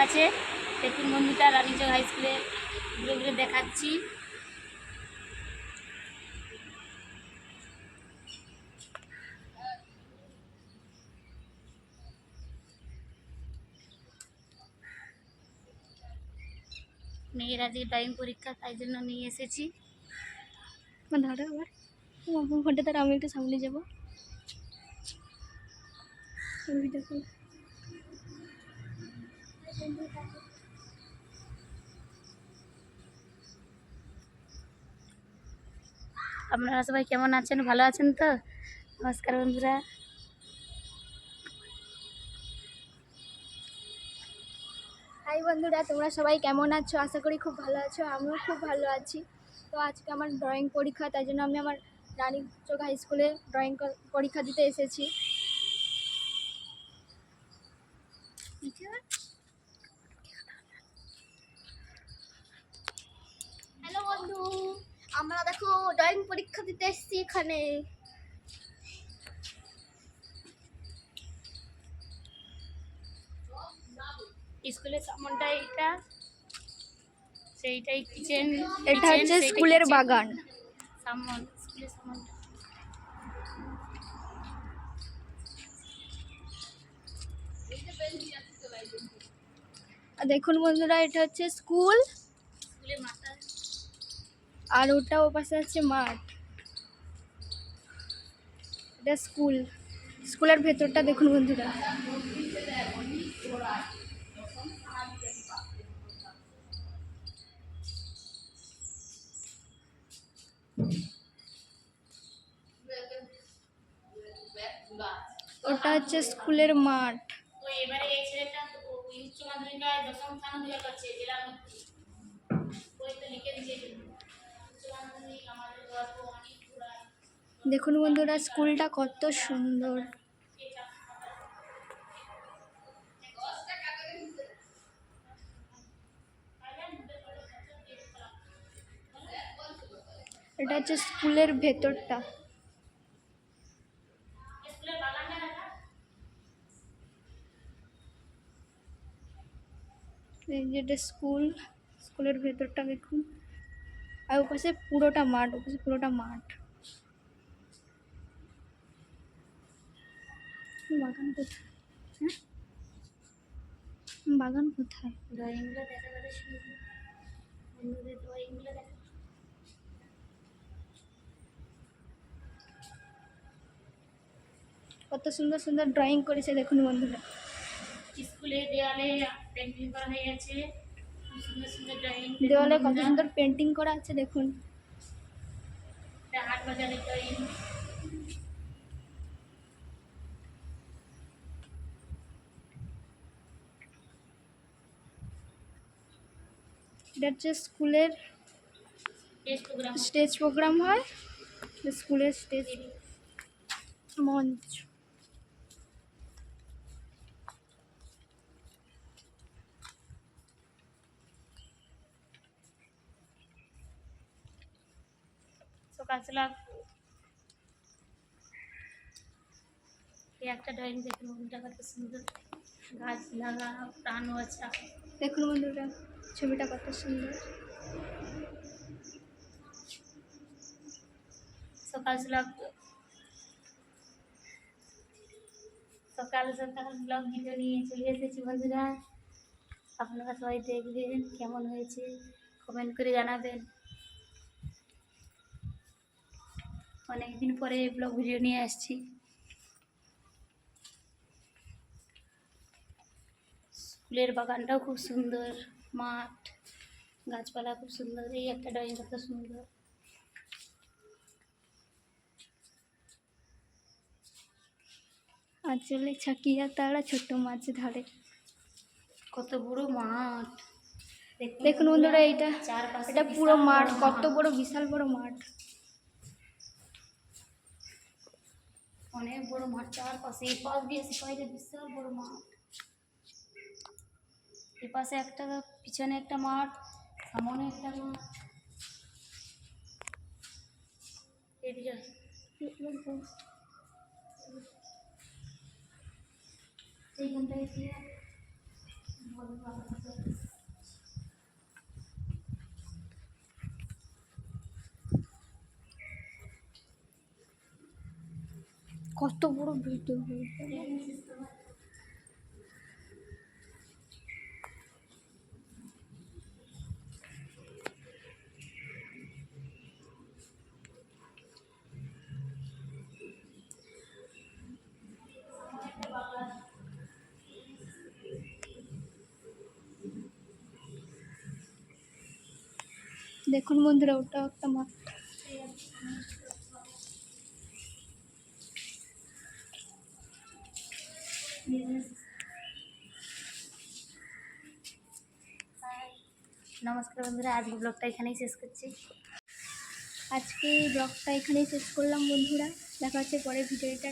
আছে। দেখুন বন্ধুটা রানীচক হাই স্কুলে ঘুরে ঘুরে দেখাচ্ছি। মেয়ের আজকে ড্রয়িং পরীক্ষা, তাই জন্য নিয়ে এসেছি। ধরো আবার ফোনটা তার, আমি একটু সামনে যাবো। আপনারা সবাই কেমন আছেন? ভালো আছেন তো? নমস্কার বন্ধুরা। হাই বন্ধুরা, তোমরা সবাই কেমন আছো? আশা করি খুব ভালো আছো। আমিও খুব ভালো আছি। তো আজকে আমার ড্রয়িং পরীক্ষা, তাই জন্য আমি আমার রানীচক হাই স্কুলে ড্রয়িং পরীক্ষা দিতে এসেছি। হ্যালো বন্ধু, আমরা দেখো ড্রয়িং পরীক্ষা দিতে এসেছি এখানে। স্কুলের সামনটা এইটা, সেইটাই কিচেন। এটা হচ্ছে স্কুলের বাগান। সামন, স্কুলের সামনটা। দেখুন বন্ধুরা, এটা হচ্ছে স্কুল, স্কুলের মাথা, আর ওটা ও পাশে আছে মাঠ। এটা স্কুল, স্কুলের ভেতরটা দেখুন বন্ধুরা। ওটা হচ্ছে স্কুলের মাঠ। তো এবারে এই ছেলেটা উচ্চ মাধ্যমিকায় 10ম স্থান অধিকার করছে জেলার মধ্যে। ওই তো লিখে দিয়েছে উচ্চ মাধ্যমিক আমাদের গর্ব অনেক পুরা। দেখুন বন্ধুরা, স্কুলটা কত সুন্দর। এটা হচ্ছে স্কুলের ভেতরটা। এই যে এটা স্কুল, স্কুলের ভেতরটা দেখুন। আর ওপাশে পুরোটা মাঠ, ওপাশে পুরোটা মাঠ। বাগান কোথায়? হ্যাঁ, বাগান কোথায়? ড্রয়িংগুলো দেখা যাবে শুধু বন্ধুদের ড্রয়িংগুলো দেখা। কত সুন্দর সুন্দর ড্রয়িং করেছে দেখুন বন্ধুরা। স্কুলে দেওয়ালে পেন্টিং করা হয়ে গেছে, সুন্দর সুন্দর ড্রয়িং। দেওয়ালে কত সুন্দর পেন্টিং করা আছে দেখুন। হাট বাজারের ড্রয়িং। এটা হচ্ছে স্কুলের স্টেজ প্রোগ্রাম হয়, স্কুলের স্টেজ মঞ্চ। সকালবেলা এই একটা ড্রয়িং দেখুন বন্ধুটা কত সুন্দর, গাছ লাগা প্রাণ বাঁচা। দেখুন বন্ধুরা, ছবিটা কত সুন্দর। সকাল সকাল ব্লগ ভিডিও নিয়ে চলে এসেছি বন্ধুরা। আপনারা সবাই দেখবেন কেমন হয়েছে, কমেন্ট করে জানাবেন। অনেকদিন পরে ব্লগ ভিডিও নিয়ে আসছি। স্কুলের বাগানটাও খুব সুন্দর, মাঠ গাছপালা খুব সুন্দর। এই একটা ড্রয়িং কত সুন্দর। আঁচলে ছাকিয়া তারা ছোট মাছ ধরে। কত বড় মাঠ দেখুন বন্ধুরা, চারপাশে এটা পুরো মাঠ, কত বড়, বিশাল বড় মাঠ। অনেক বড় মাঠ, চারপাশে এই পাশ দিয়ে সিপাহীতে বিশাল বড় মাঠ। এই পাশে একটা, পিছনে একটা মাঠ, সামনে একটা মাঠ। এদিকে এইখানটায় কত বড় ভিডিও হয়েছে। দেখুন বন্ধুরা, ওটা একটা মাঠ। নমস্কার বন্ধুরা, আজকে ব্লগটা এখানেই শেষ করছি। আজকে ব্লগটা এখানেই শেষ করলাম বন্ধুরা, দেখা হচ্ছে পরের ভিডিওটা।